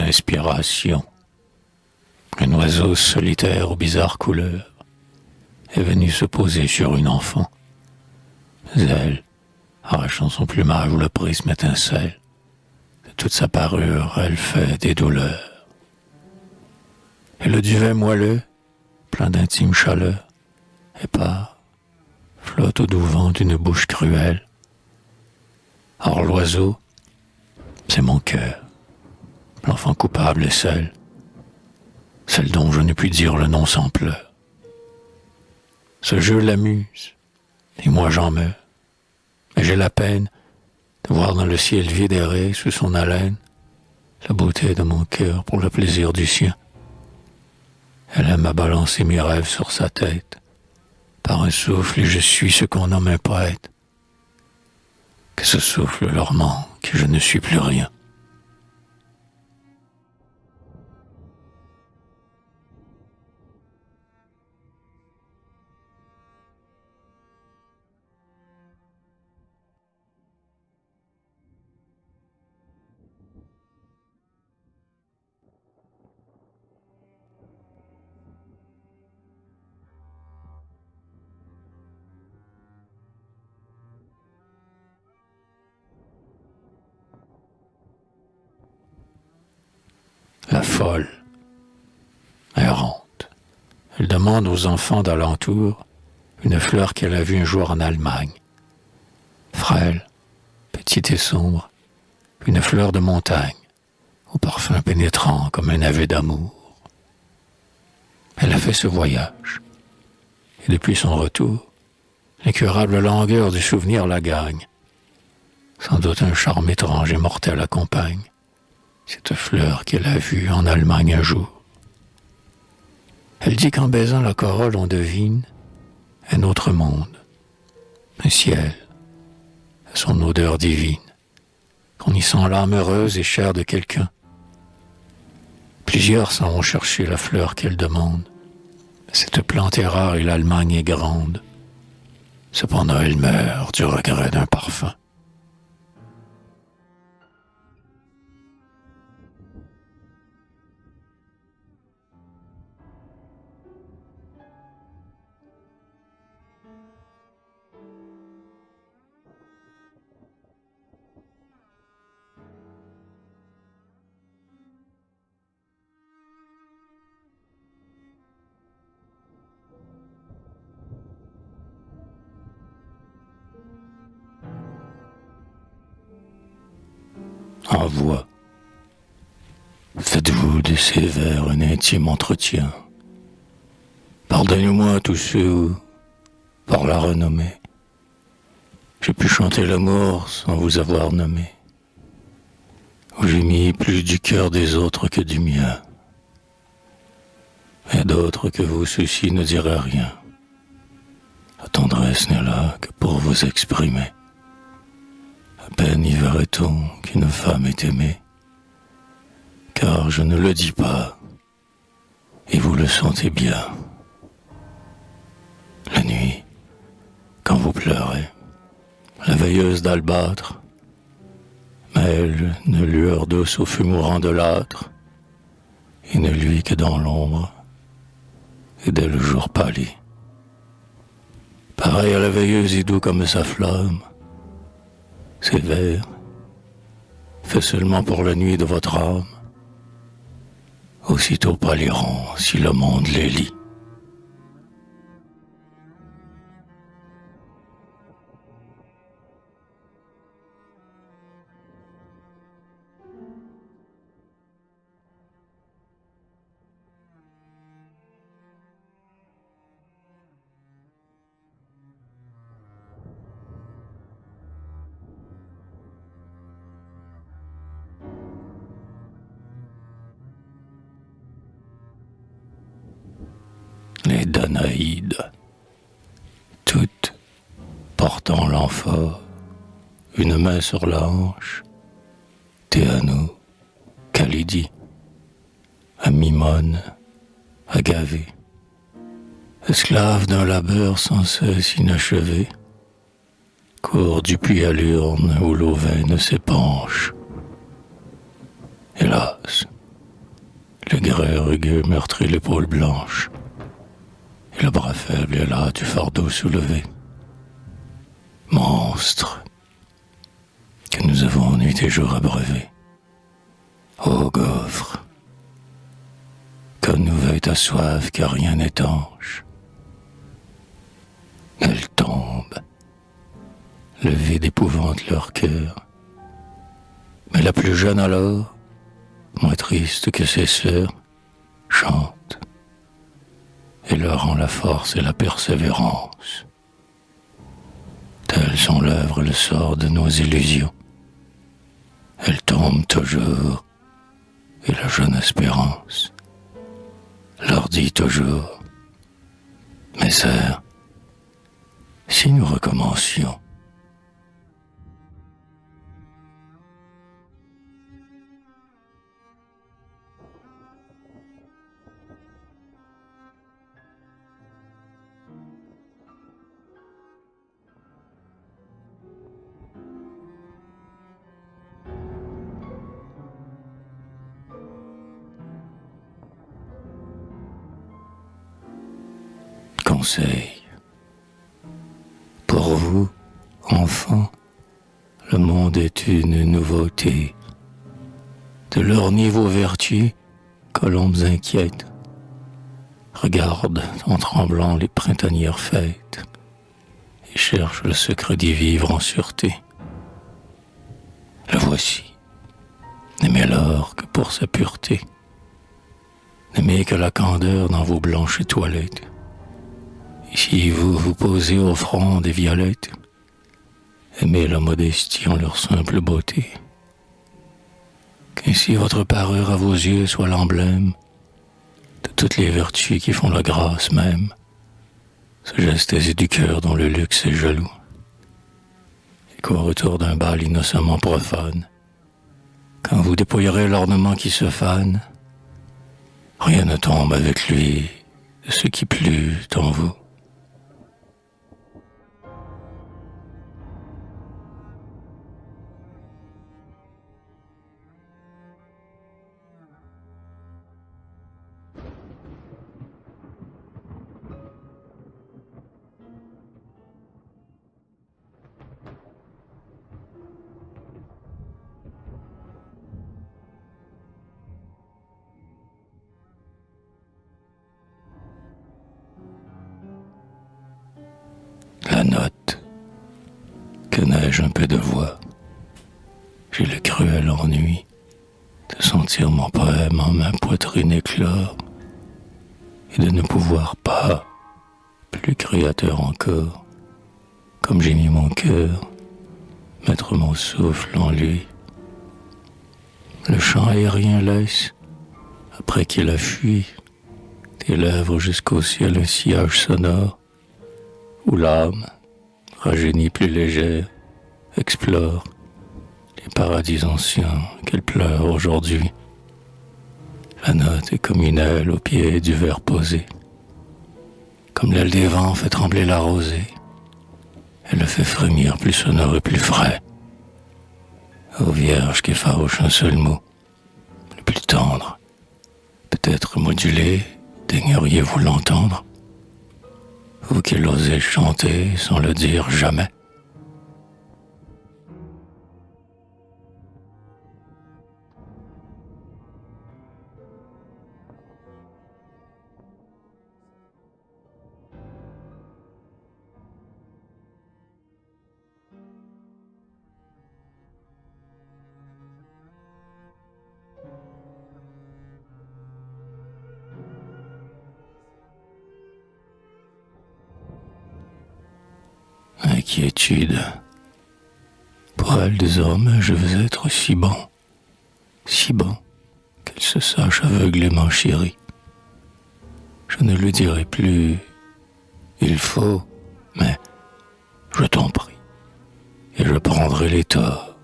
inspiration. Un oiseau solitaire aux bizarres couleurs est venu se poser sur une enfant. Mais elle, arrachant son plumage où le prisme étincelle, de toute sa parure, elle fait des douleurs. Et le duvet moelleux, plein d'intime chaleur, épars, flotte au doux vent d'une bouche cruelle. Or l'oiseau, c'est mon cœur, l'enfant coupable est celle dont je ne puis dire le nom sans pleurs. Ce jeu l'amuse, et moi j'en meurs. Et j'ai la peine de voir dans le ciel vide errer sous son haleine la beauté de mon cœur pour le plaisir du sien. Elle aime à balancer mes rêves sur sa tête. Par un souffle, et je suis ce qu'on nomme un poète. Que ce souffle leur manque, et je ne suis plus rien. La folle, errante, elle demande aux enfants d'alentour une fleur qu'elle a vue un jour en Allemagne. Frêle, petite et sombre, une fleur de montagne, au parfum pénétrant comme un navet d'amour. Elle a fait ce voyage, et depuis son retour, l'incurable langueur du souvenir la gagne. Sans doute un charme étrange et mortel accompagne cette fleur qu'elle a vue en Allemagne un jour. Elle dit qu'en baisant la corolle on devine un autre monde, un ciel, à son odeur divine, qu'on y sent l'âme heureuse et chère de quelqu'un. Plusieurs s'en vont chercher la fleur qu'elle demande. Cette plante est rare et l'Allemagne est grande. Cependant elle meurt du regret d'un parfum. Envoi. Faites-vous de ces vers un intime entretien. Pardonnez-moi tous ceux où, par la renommée, j'ai pu chanter l'amour sans vous avoir nommé, où j'ai mis plus du cœur des autres que du mien, et d'autres que vos soucis ne diraient rien. La tendresse n'est là que pour vous exprimer. À peine y verrait-on qu'une femme est aimée, car je ne le dis pas, et vous le sentez bien. La nuit, quand vous pleurez, la veilleuse d'albâtre mêle une lueur douce au feu mourant de l'âtre, et ne luit que dans l'ombre, et dès le jour pâli. Pareil à la veilleuse et doux comme sa flamme, ces vers, faits seulement pour la nuit de votre âme, aussitôt pâliront si le monde les lit. Les Danaïdes, toutes portant l'amphore, une main sur la hanche, Théano, Khalidi, à Mimone, Agavée, esclaves d'un labeur sans cesse inachevé, court du puits à l'urne où l'eau vaine s'épanche. Hélas, le grès rugueux meurtrit l'épaule blanche, et le bras faible est là du fardeau soulevé. Monstre, que nous avons nuit et jour abreuvé. Ô gouffre, qu'on nous veuille ta soif, car rien n'étanche. Elles tombent, le vide épouvante leur cœur. Mais la plus jeune alors, moins triste que ses sœurs, chante et leur rend la force et la persévérance. Telles sont l'œuvre et le sort de nos illusions. Elles tombent toujours, et la jeune espérance leur dit toujours: mes sœurs, si nous recommencions. Conseil. Pour vous, enfants, le monde est une nouveauté. De leur niveau vertu, colombes inquiètes regardent en tremblant les printanières fêtes et cherchent le secret d'y vivre en sûreté. Le voici. N'aimez l'or que pour sa pureté. N'aimez que la candeur dans vos blanches toilettes. Et si vous vous posez au front des violettes, aimez la modestie en leur simple beauté. Qu'ainsi votre parure à vos yeux soit l'emblème de toutes les vertus qui font la grâce même, ce geste aisé du cœur dont le luxe est jaloux, et qu'au retour d'un bal innocemment profane, quand vous dépouillerez l'ornement qui se fane, rien ne tombe avec lui de ce qui plut en vous. La note, que n'ai-je un peu de voix, j'ai le cruel ennui de sentir mon poème en ma poitrine éclore et de ne pouvoir pas, plus créateur encore, comme j'ai mis mon cœur, mettre mon souffle en lui. Le chant aérien laisse, après qu'il a fui, des lèvres jusqu'au ciel un sillage sonore, où l'âme, rajeunie plus légère, explore les paradis anciens qu'elle pleure aujourd'hui. La note est comme une aile au pied du verre posé, comme l'aile des vents fait trembler la rosée. Elle le fait frémir plus sonore et plus frais. Ô vierge qui effarouche un seul mot, le plus tendre, peut-être modulé, daigneriez-vous l'entendre? Vous qui l'osez chanter sans le dire jamais. Inquiétude. Pour elle désormais je veux être si bon qu'elle se sache aveuglément chérie. Je ne lui dirai plus il faut, mais je t'en prie, et je prendrai les torts,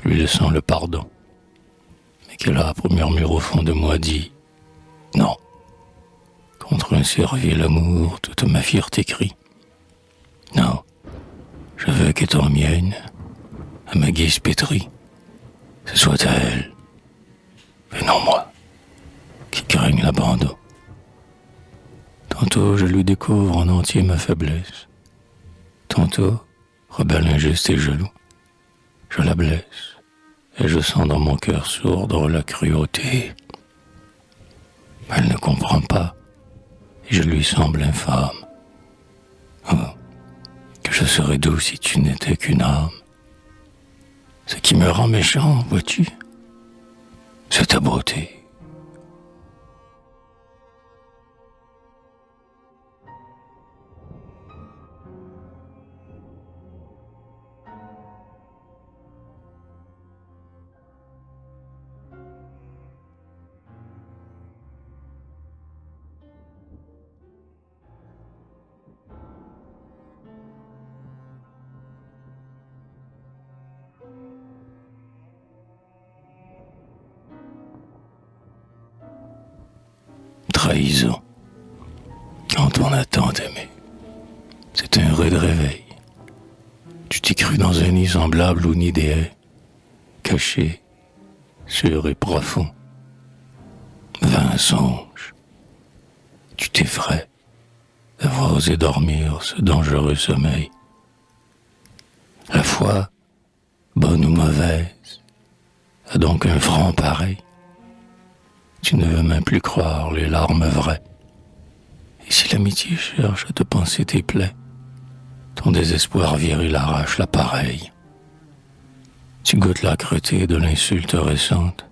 lui laissant le pardon. Mais qu'elle a pour murmure au fond de moi dit non. Contre un servile amour toute ma fierté crie non. Je veux qu'étant mienne, à ma guise pétrie, ce soit à elle, et non moi, qui l'abandon. Tantôt je lui découvre en entier ma faiblesse. Tantôt, rebelle injuste et jaloux, je la blesse, et je sens dans mon cœur sourdre la cruauté. Elle ne comprend pas, et je lui semble infâme. Oh, que je serais doux si tu n'étais qu'une âme. Ce qui me rend méchant, vois-tu, c'est ta beauté. Trahison, quand on a tant aimé, c'est un rude réveil. Tu t'y crus dans un nid semblable au nid des haies, caché, sûr et profond. Vain songe, tu t'effraies d'avoir osé dormir ce dangereux sommeil. La foi, bonne ou mauvaise, a donc un franc pareil. Tu ne veux même plus croire les larmes vraies. Et si l'amitié cherche à te penser tes plaies, ton désespoir viril arrache l'appareil. Tu goûtes l'âcreté de l'insulte récente,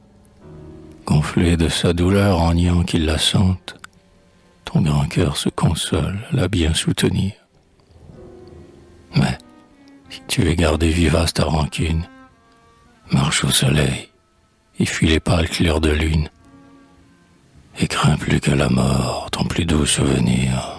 gonflé de sa douleur en niant qu'il la sente. Ton grand cœur se console à la bien soutenir. Mais, si tu veux garder vivace ta rancune, marche au soleil et fuis les pâles clairs de lune, et crains plus que la mort ton plus doux souvenir.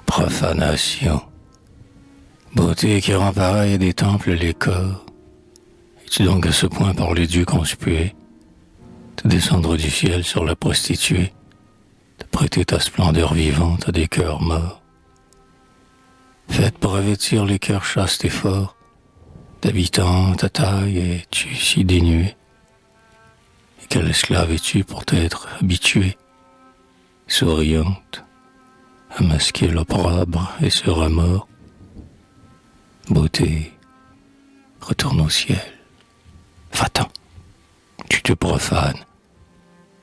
Profanation, beauté qui rend pareil des temples les corps. Es-tu donc à ce point par les dieux conspués, te descendre du ciel sur la prostituée, te prêter ta splendeur vivante à des cœurs morts, faite pour revêtir les cœurs chastes et forts, d'habitants ta taille es-tu si dénuée, et quel esclave es-tu pour t'être habituée, souriante, à masquer l'opprobre et ce remords. Beauté, retourne au ciel. Va-t'en, tu te profanes.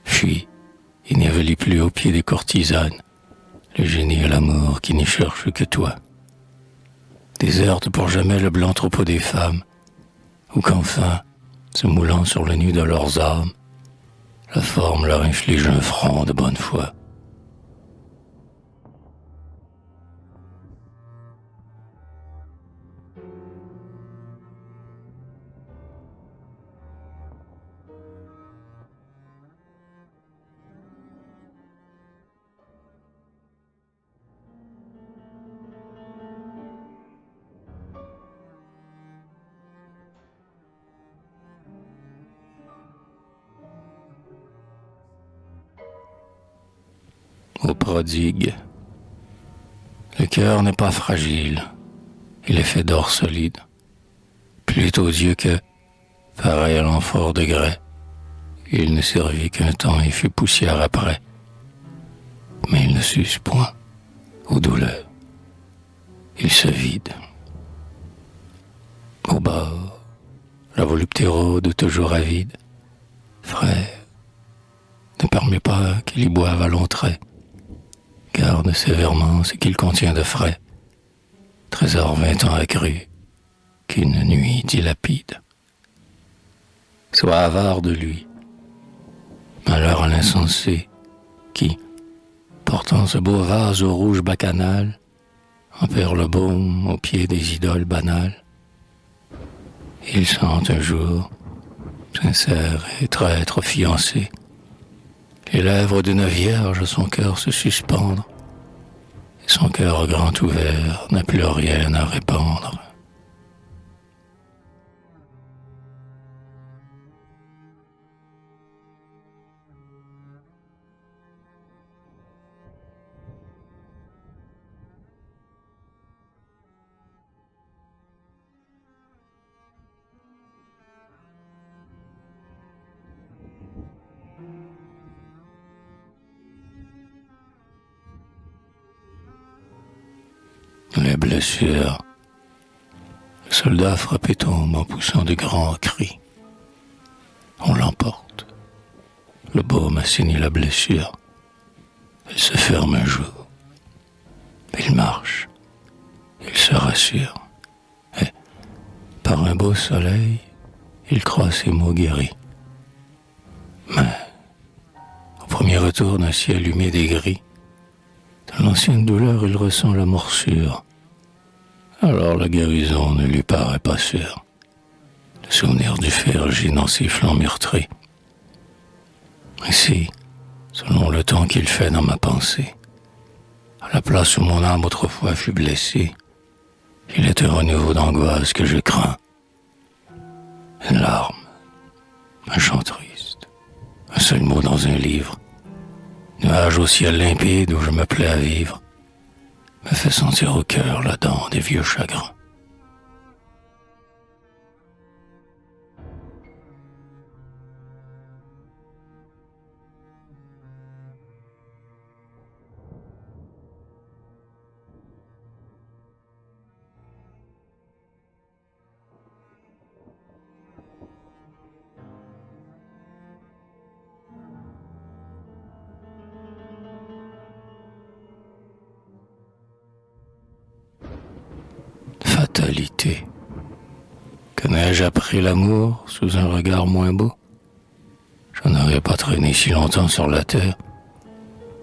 Fuis, et n'avelis plus aux pieds des courtisanes le génie et l'amour qui n'y cherchent que toi. Déserte pour jamais le blanc troupeau des femmes, ou qu'enfin, se moulant sur le nu de leurs âmes, la forme leur inflige un front de bonne foi. Ô prodigue, le cœur n'est pas fragile, il est fait d'or solide, plutôt Dieu que, pareil à l'amphore de grès, il ne servit qu'un temps et fut poussière après, mais il ne s'use point aux douleurs, il se vide. Au bord, la volupté rôde toujours avide, frère, ne permets pas qu'il y boive à longs traits, garde sévèrement ce qu'il contient de frais, trésor 20 ans accru, qu'une nuit dilapide. Sois avare de lui, malheur à l'insensé, qui, portant ce beau vase au rouge bacchanal, en perd le baume au pied des idoles banales. Il sent un jour, sincère et traître fiancé, Les lèvres d'une vierge à son cœur se suspendre, et son cœur grand ouvert n'a plus rien à répandre. Les blessures. Le soldat frappé tombe en poussant de grands cris. On l'emporte. Le baume assainit la blessure. Elle se ferme un jour. Il marche. Il se rassure. Et, par un beau soleil, il croit ses maux guéris. Mais, au premier retour d'un ciel humide et gris, de l'ancienne douleur, il ressent la morsure. Alors la guérison ne lui paraît pas sûre. Le souvenir du fer gît dans ses flancs meurtris. Ici, selon le temps qu'il fait dans ma pensée, à la place où mon âme autrefois fut blessée, il est un renouveau d'angoisse que je crains. Une larme, un chant triste, un seul mot dans un livre, nuage au ciel limpide où je me plais à vivre, me fait sentir au cœur la dent des vieux chagrins. Fatalité. Que n'ai-je appris l'amour sous un regard moins beau? Je n'aurais pas traîné si longtemps sur la terre.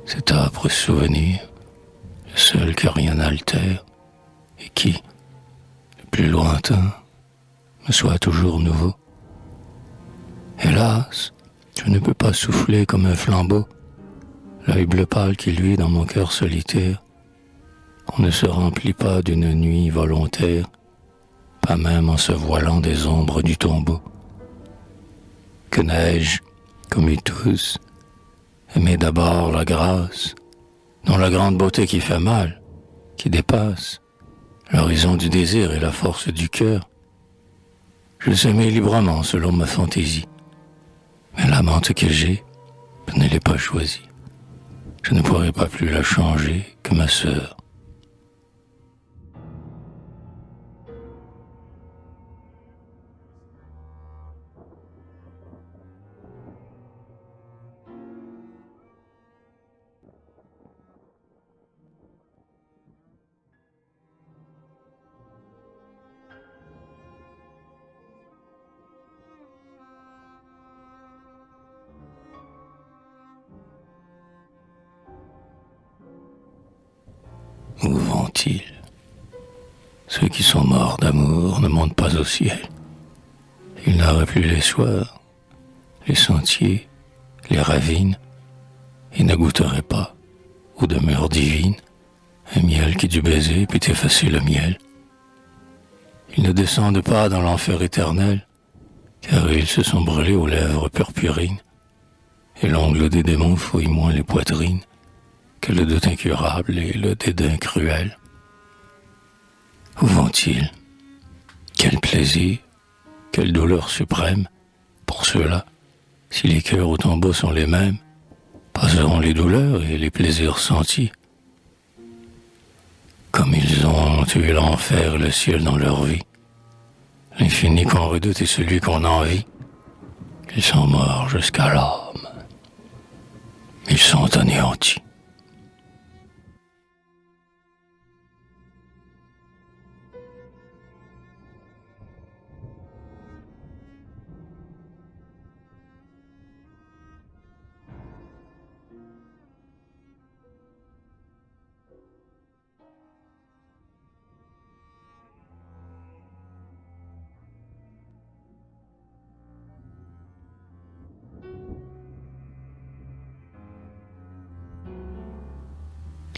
Cet âpre souvenir, le seul que rien n'altère, et qui, le plus lointain, me soit toujours nouveau. Hélas, je ne peux pas souffler comme un flambeau, l'œil bleu pâle qui luit dans mon cœur solitaire. On ne se remplit pas d'une nuit volontaire, pas même en se voilant des ombres du tombeau. Que n'ai-je, comme ils tous, aimé d'abord la grâce, dont la grande beauté qui fait mal, qui dépasse l'horizon du désir et la force du cœur. Je les aimais librement selon ma fantaisie, mais l'amante que j'ai, je ne l'ai pas choisie. Je ne pourrai pas plus la changer que ma sœur. Où vont-ils? Ceux qui sont morts d'amour ne montent pas au ciel. Ils n'auraient plus les soirs, les sentiers, les ravines, et ne goûteraient pas, aux demeures divines, un miel qui du baiser peut effacer le miel. Ils ne descendent pas dans l'enfer éternel, car ils se sont brûlés aux lèvres purpurines, et l'ongle des démons fouille moins les poitrines que le doute incurable et le dédain cruel. Où vont-ils? Quel plaisir, quelle douleur suprême, pour ceux-là, si les cœurs au tombeau sont les mêmes, passeront les douleurs et les plaisirs sentis. Comme ils ont tué l'enfer et le ciel dans leur vie, l'infini qu'on redoute et celui qu'on envie, ils sont morts jusqu'à l'âme. Ils sont anéantis.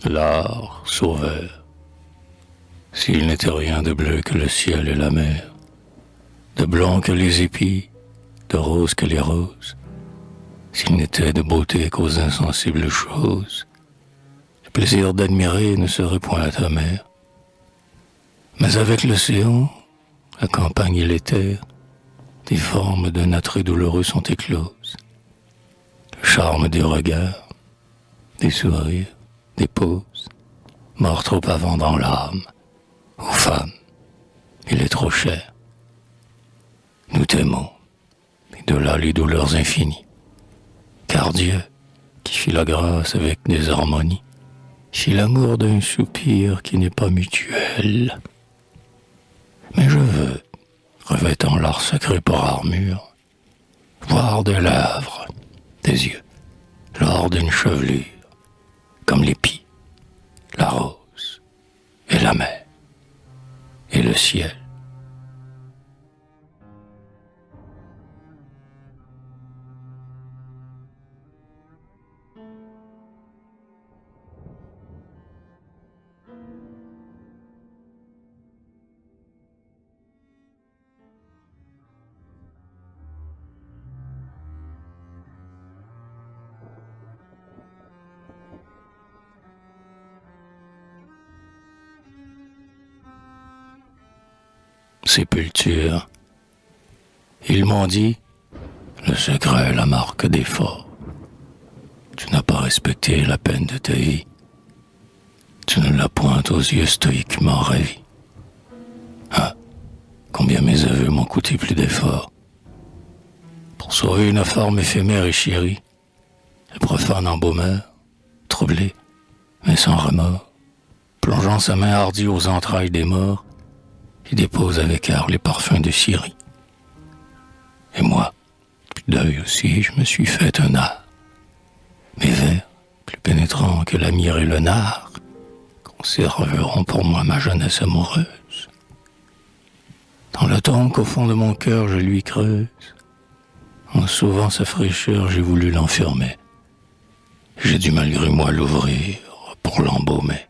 l'art sauveur. S'il n'était rien de bleu que le ciel et la mer, de blanc que les épis, de rose que les roses, s'il n'était de beauté qu'aux insensibles choses, le plaisir d'admirer ne serait point amer. Mais avec l'océan, la campagne et l'éther, des formes d'un attrait douloureux sont écloses. Le charme des regards, des sourires, des poses, mort trop avant dans l'âme, aux femmes, il est trop cher. Nous t'aimons, et de là les douleurs infinies. Car Dieu, qui fit la grâce avec des harmonies, fit l'amour d'un soupir qui n'est pas mutuel. Mais je veux, revêtant l'art sacré par armure, voir des lèvres, des yeux, l'or d'une chevelure, comme l'épi, la rose, et la mer, et le ciel. Sépulture. Ils m'ont dit, le secret est la marque d'effort. Tu n'as pas respecté la peine de ta vie. Tu ne l'as point aux yeux stoïquement ravi. Ah, combien mes aveux m'ont coûté plus d'efforts. Pour sauver une forme éphémère et chérie, le profane embaumeur, troublé, mais sans remords, plongeant sa main hardie aux entrailles des morts, il dépose avec art les parfums de Syrie. Et moi, plus d'œil aussi, je me suis fait un art. Mes vers, plus pénétrants que la myrrhe et le nard, conserveront pour moi ma jeunesse amoureuse. Dans le temps qu'au fond de mon cœur je lui creuse, en sauvant sa fraîcheur, j'ai voulu l'enfermer. J'ai dû malgré moi l'ouvrir pour l'embaumer.